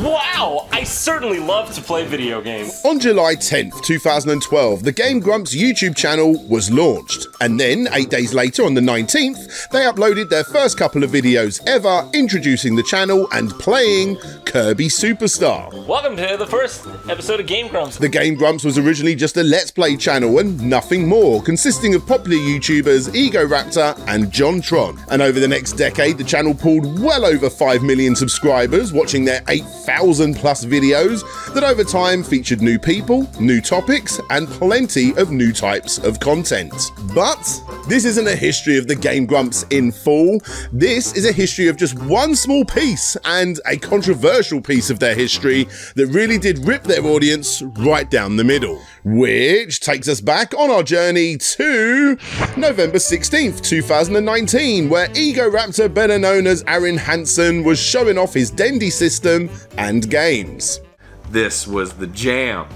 Wow, I certainly love to play video games. On July 10th, 2012, the Game Grumps YouTube channel was launched. And then, 8 days later, on the 19th, they uploaded their first couple of videos ever, introducing the channel and playing Kirby Superstar. Welcome to the first episode of Game Grumps. The Game Grumps was originally just a Let's Play channel and nothing more, consisting of popular YouTubers Egoraptor and JonTron. And over the next decade, the channel pulled well over 5 million subscribers, watching their 8,000 plus videos that over time featured new people, new topics, and plenty of new types of content. But this isn't a history of the Game Grumps in full. This is a history of just one small piece, and a controversial piece of their history that really did rip their audience right down the middle. Which takes us back on our journey to November 16th, 2019, where Egoraptor, better known as Arin Hanson, was showing off his Dendy system and games. This was the jam.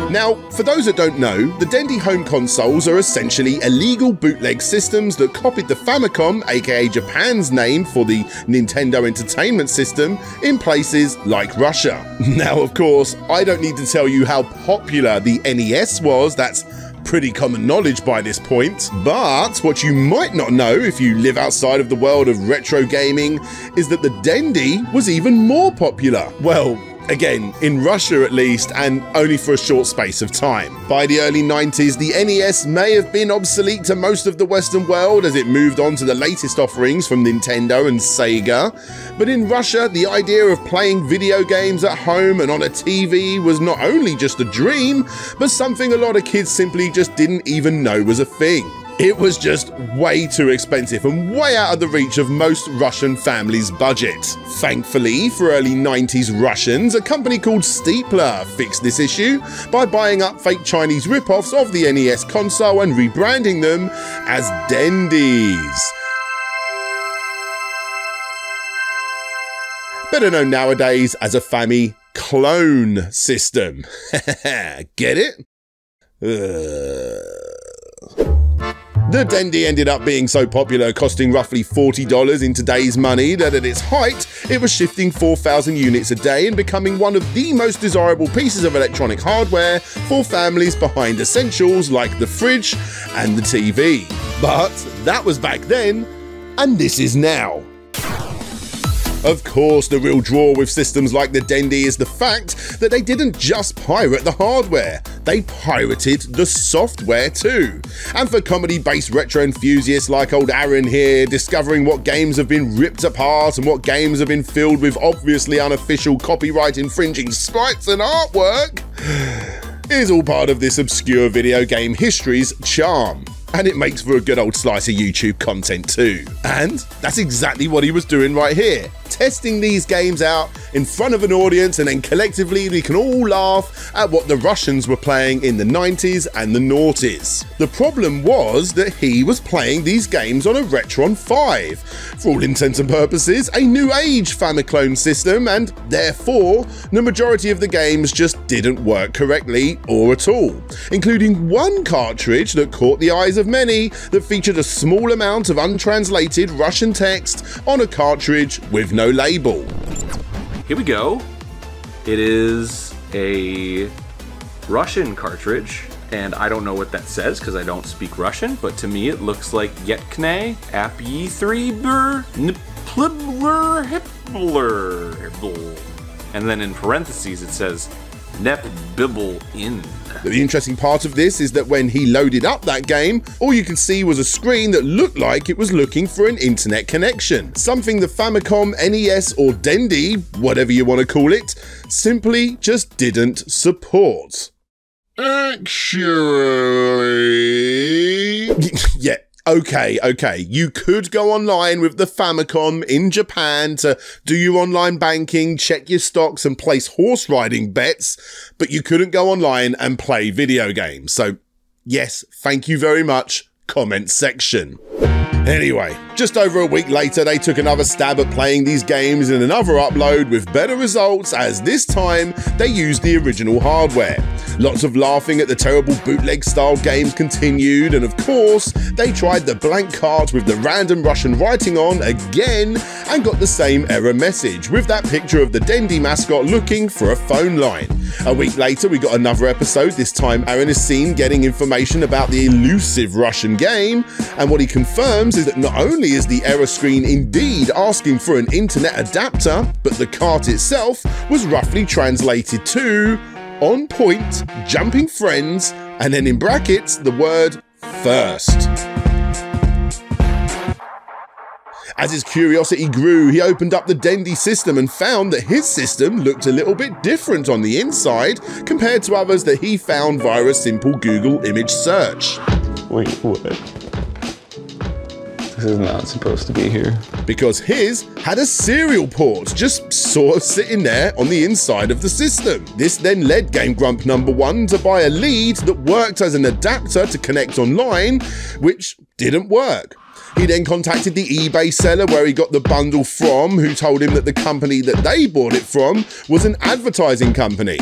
Now, for those that don't know, the Dendy home consoles are essentially illegal bootleg systems that copied the Famicom, aka Japan's name for the Nintendo Entertainment System, in places like Russia. Now, of course, I don't need to tell you how popular the NES was, that's pretty common knowledge by this point. But what you might not know if you live outside of the world of retro gaming is that the Dendy was even more popular. Well, again, in Russia at least, and only for a short space of time. By the early 90s, the NES may have been obsolete to most of the Western world as it moved on to the latest offerings from Nintendo and Sega. But in Russia, the idea of playing video games at home and on a TV was not only just a dream, but something a lot of kids simply just didn't even know was a thing. It was just way too expensive and way out of the reach of most Russian families' budget. Thankfully, for early 90s Russians, a company called Steepler fixed this issue by buying up fake Chinese rip-offs of the NES console and rebranding them as Dendys. Better known nowadays as a Famicom clone system. Get it? The Dendy ended up being so popular, costing roughly $40 in today's money, that at its height, it was shifting 4,000 units a day and becoming one of the most desirable pieces of electronic hardware for families behind essentials like the fridge and the TV. But that was back then, and this is now. Of course, the real draw with systems like the Dendy is the fact that they didn't just pirate the hardware, they pirated the software too. And for comedy-based retro enthusiasts like old Arin here, discovering what games have been ripped apart and what games have been filled with obviously unofficial copyright-infringing sprites and artwork is all part of this obscure video game history's charm. And it makes for a good old slice of YouTube content too. And that's exactly what he was doing right here. Testing these games out in front of an audience, and then collectively we can all laugh at what the Russians were playing in the 90s and the noughties. The problem was that he was playing these games on a Retron 5, for all intents and purposes a new age Famicom system, and therefore the majority of the games just didn't work correctly or at all, including one cartridge that caught the eyes of many that featured a small amount of untranslated Russian text on a cartridge with no label. Here we go. It is a Russian cartridge, and I don't know what that says because I don't speak Russian, but to me it looks like Yetkne, Appy 3ber, Niplibler, Hipler, and then in parentheses it says Nep Bibble in. But the interesting part of this is that when he loaded up that game, all you could see was a screen that looked like it was looking for an internet connection. Something the Famicom, NES or Dendy, whatever you want to call it, simply just didn't support. Actually... yeah. Okay, you could go online with the Famicom in Japan to do your online banking, check your stocks and place horse riding bets, but you couldn't go online and play video games. So yes, thank you very much, comment section. Anyway, just over a week later, they took another stab at playing these games in another upload with better results, as this time they used the original hardware. Lots of laughing at the terrible bootleg style games continued, and of course, they tried the blank cart with the random Russian writing on again and got the same error message with that picture of the Dendy mascot looking for a phone line. A week later, we got another episode. This time, Arin is seen getting information about the elusive Russian game, and what he confirms is that not only is the error screen indeed asking for an internet adapter, but the cart itself was roughly translated to on point, jumping friends, and then in brackets, the word first. As his curiosity grew, he opened up the Dendy system and found that his system looked a little bit different on the inside compared to others that he found via a simple Google image search. Wait, what? This is not supposed to be here. Because his had a serial port just sort of sitting there on the inside of the system. This then led Game Grump #1 to buy a lead that worked as an adapter to connect online, which didn't work. He then contacted the eBay seller where he got the bundle from, who told him that the company that they bought it from was an advertising company.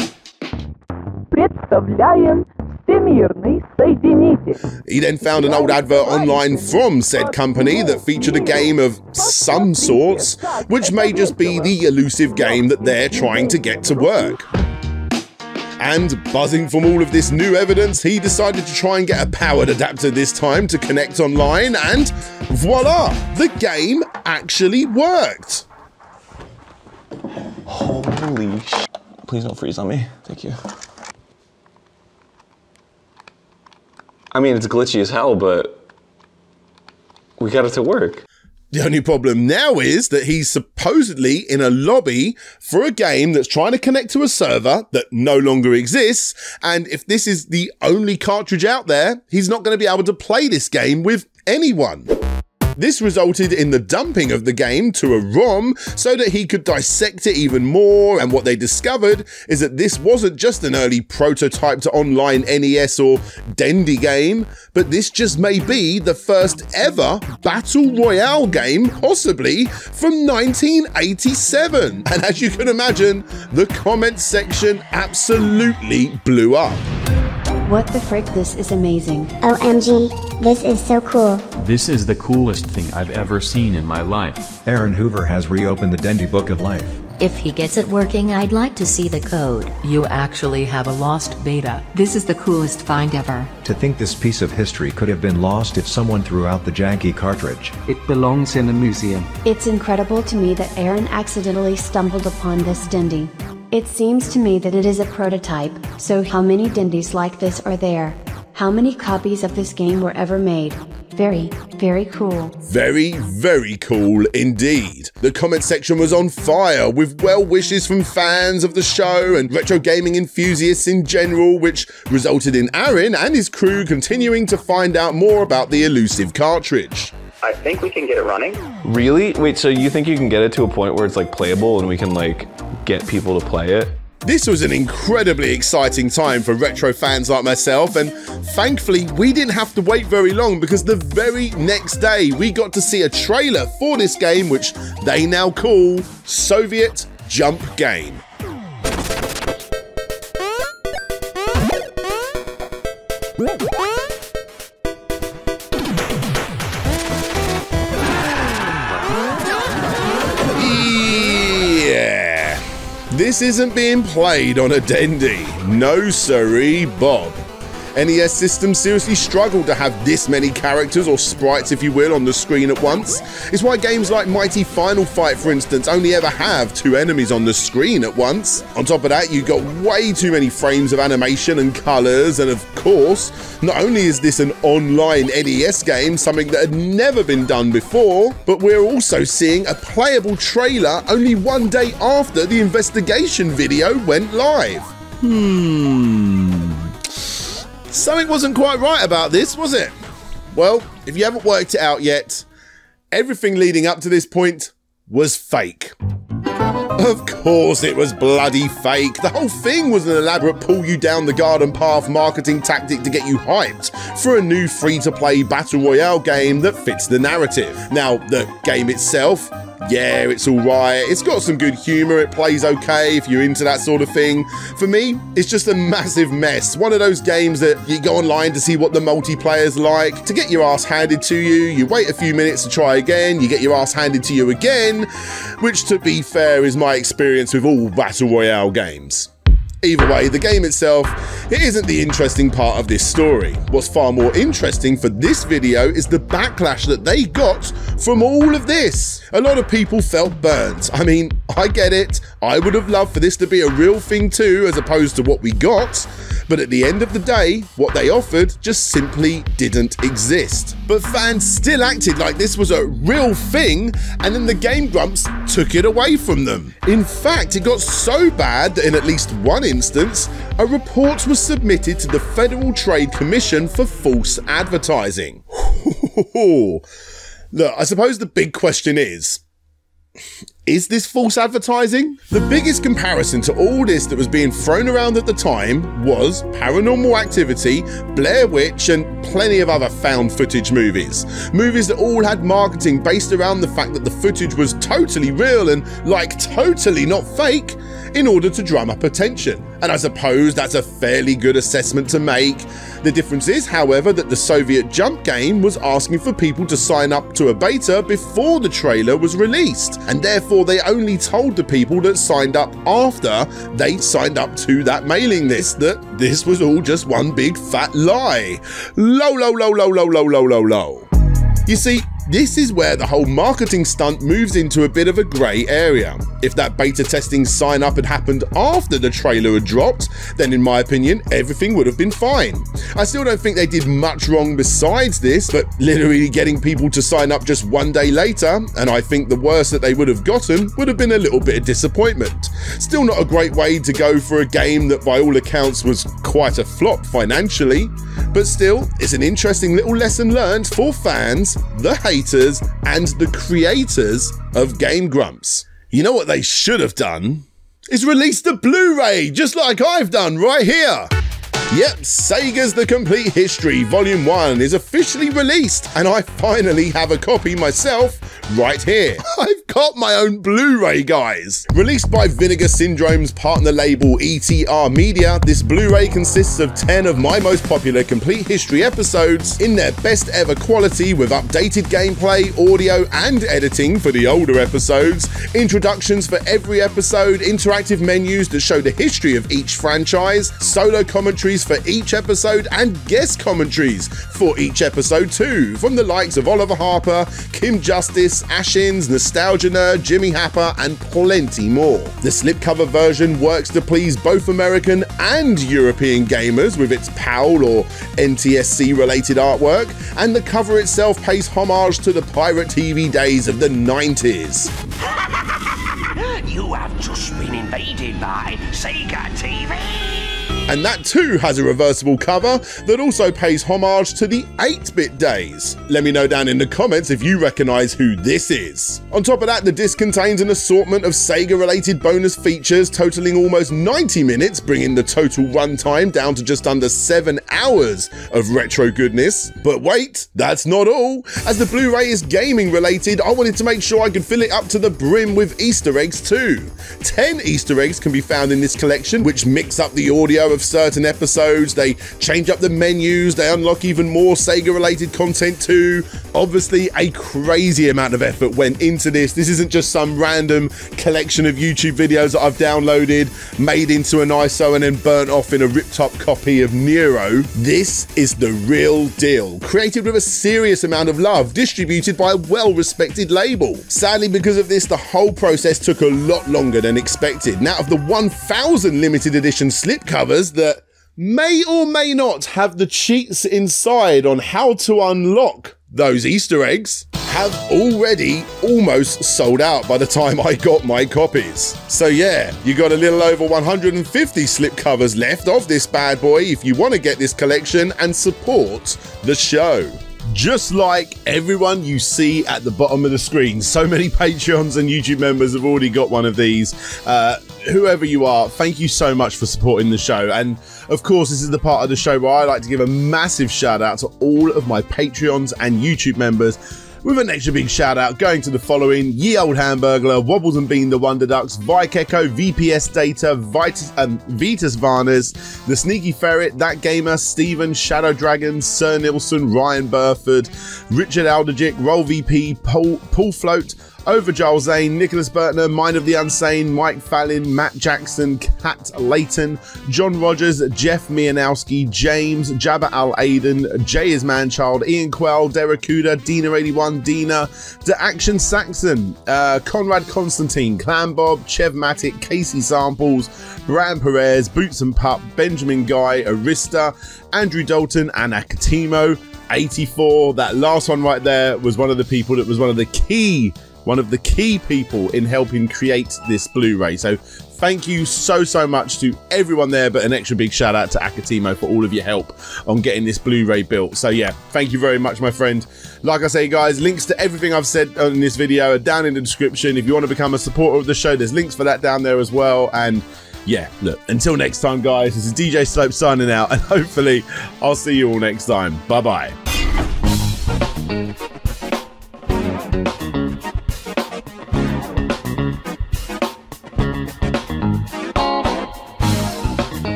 He then found an old advert online from said company that featured a game of some sorts, which may just be the elusive game that they're trying to get to work. And buzzing from all of this new evidence, he decided to try and get a powered adapter this time to connect online, and voila, the game actually worked. Holy sh**. Please don't freeze on me. Thank you. I mean, it's glitchy as hell, but we got it to work. The only problem now is that he's supposedly in a lobby for a game that's trying to connect to a server that no longer exists, and if this is the only cartridge out there, he's not going to be able to play this game with anyone. This resulted in the dumping of the game to a ROM so that he could dissect it even more, and what they discovered is that this wasn't just an early prototype to online NES or Dendy game, but this just may be the first ever Battle Royale game, possibly from 1987. And as you can imagine, the comment section absolutely blew up. What the frick, this is amazing. OMG, this is so cool. This is the coolest thing I've ever seen in my life. Aaron Hoover has reopened the Dendy Book of Life. If he gets it working, I'd like to see the code. You actually have a lost beta. This is the coolest find ever. To think this piece of history could have been lost if someone threw out the janky cartridge. It belongs in a museum. It's incredible to me that Arin accidentally stumbled upon this Dendy. It seems to me that it is a prototype, so how many Dendys like this are there? How many copies of this game were ever made? Very, very cool. Very, very cool indeed. The comment section was on fire with well wishes from fans of the show and retro gaming enthusiasts in general, which resulted in Arin and his crew continuing to find out more about the elusive cartridge. I think we can get it running. Really? Wait, so you think you can get it to a point where it's like playable and we can like get people to play it? This was an incredibly exciting time for retro fans like myself, and thankfully we didn't have to wait very long, because the very next day we got to see a trailer for this game, which they now call Soviet Jump Game. This isn't being played on a Dendy. No siree, Bob. NES systems seriously struggled to have this many characters, or sprites if you will, on the screen at once. It's why games like Mighty Final Fight, for instance, only ever have 2 enemies on the screen at once. On top of that, you got way too many frames of animation and colours, and of course, not only is this an online NES game, something that had never been done before, but we're also seeing a playable trailer only 1 day after the investigation video went live. Something wasn't quite right about this, was it? Well, if you haven't worked it out yet, everything leading up to this point was fake. Of course it was bloody fake. The whole thing was an elaborate pull you down the garden path marketing tactic to get you hyped for a new free-to-play battle royale game that fits the narrative. Now, the game itself, yeah, it's alright. It's got some good humour, it plays okay if you're into that sort of thing. For me, it's just a massive mess. One of those games that you go online to see what the multiplayer's like, to get your ass handed to you, you wait a few minutes to try again, you get your ass handed to you again, which to be fair is my experience with all battle royale games. Either way, the game itself, it isn't the interesting part of this story. What's far more interesting for this video is the backlash that they got from all of this. A lot of people felt burnt. I mean, I get it. I would have loved for this to be a real thing too, as opposed to what we got. But at the end of the day, what they offered just simply didn't exist. But fans still acted like this was a real thing, and then the Game Grumps took it away from them. In fact, it got so bad that in at least one instance, a report was submitted to the Federal Trade Commission for false advertising. Look, I suppose the big question is this false advertising? The biggest comparison to all this that was being thrown around at the time was Paranormal Activity, Blair Witch, and plenty of other found footage movies. Movies that all had marketing based around the fact that the footage was totally real and like totally not fake in order to drum up attention. And I suppose that's a fairly good assessment to make. The difference is, however, that the Soviet Jump game was asking for people to sign up to a beta before the trailer was released, and therefore they only told the people that signed up after they signed up to that mailing list that this was all just one big fat lie. Low. You see, this is where the whole marketing stunt moves into a bit of a grey area. If that beta testing sign up had happened after the trailer had dropped, then in my opinion, everything would have been fine. I still don't think they did much wrong besides this, but literally getting people to sign up just one day later, and I think the worst that they would have gotten would have been a little bit of disappointment. Still not a great way to go for a game that by all accounts was quite a flop financially, but still, it's an interesting little lesson learned for fans, the haters, and the creators of Game Grumps. You know what they should have done? Is release the Blu-ray, just like I've done right here. Yep, Sega's The Complete History Volume 1 is officially released, and I finally have a copy myself right here. I've got my own Blu-ray, guys. Released by Vinegar Syndrome's partner label ETR Media, this Blu-ray consists of 10 of my most popular Complete History episodes in their best ever quality with updated gameplay, audio, and editing for the older episodes, introductions for every episode, interactive menus that show the history of each franchise, solo commentaries for each episode, and guest commentaries for each episode too, from the likes of Oliver Harper, Kim Justice, Ashins, Nostalgia Nerd, Jimmy Happer, and plenty more. The slipcover version works to please both American and European gamers with its PAL or NTSC related artwork, and the cover itself pays homage to the pirate TV days of the 90s. You have just been invaded by Sega TV. And that too has a reversible cover that also pays homage to the 8-bit days. Let me know down in the comments if you recognise who this is. On top of that, the disc contains an assortment of Sega-related bonus features totaling almost 90 minutes, bringing the total runtime down to just under 7 hours of retro goodness. But wait, that's not all. As the Blu-ray is gaming related, I wanted to make sure I could fill it up to the brim with Easter eggs too. 10 Easter eggs can be found in this collection, which mix up the audio of certain episodes, they change up the menus, they unlock even more Sega related content too. Obviously a crazy amount of effort went into this. This isn't just some random collection of YouTube videos that I've downloaded, made into an ISO and then burnt off in a ripped up copy of Nero. This is the real deal, created with a serious amount of love, distributed by a well-respected label. Sadly, because of this, the whole process took a lot longer than expected. Now, of the 1,000 limited edition slipcovers that may or may not have the cheats inside on how to unlock those Easter eggs, have already almost sold out by the time I got my copies. So yeah, you got a little over 150 slipcovers left of this bad boy if you want to get this collection and support the show. just like everyone you see at the bottom of the screen. So many Patreons and YouTube members have already got one of these. Whoever you are, thank you so much for supporting the show. And of course, this is the part of the show where I like to give a massive shout out to all of my Patreons and YouTube members, with an extra big shout out going to the following: Ye Old Hamburglar, Wobbles and Bean the Wonder Ducks, Vikeko, VPS Data, Vitus Varnes, The Sneaky Ferret, That Gamer, Steven, Shadow Dragon, Sir Nilsson, Ryan Burford, Richard Alderjick, Roll VP, Paul Float, Over Giles Zane, Nicholas Bertner, Mind of the Unsane, Mike Fallon, Matt Jackson, Kat Layton, John Rogers, Jeff Mianowski, James, Jabba Al Aiden, Jay is Manchild, Ian Quell, Derakuda, Dina81, Dina, The Action Saxon, Conrad Constantine, Clan Bob, Chev Matic, Casey Samples, Brian Perez, Boots and Pup, Benjamin Guy, Arista, Andrew Dalton, and Akatimo 84. That last one right there was one of the people that was one of the key people in helping create this Blu-ray. So thank you so much to everyone there, but an extra big shout out to Akatimo for all of your help on getting this Blu-ray built. So yeah, thank you very much, my friend. Like I say, guys, links to everything I've said in this video are down in the description. If you want to become a supporter of the show, there's links for that down there as well. And yeah, look, until next time, guys, this is DJ Slope signing out, and hopefully I'll see you all next time. Bye-bye.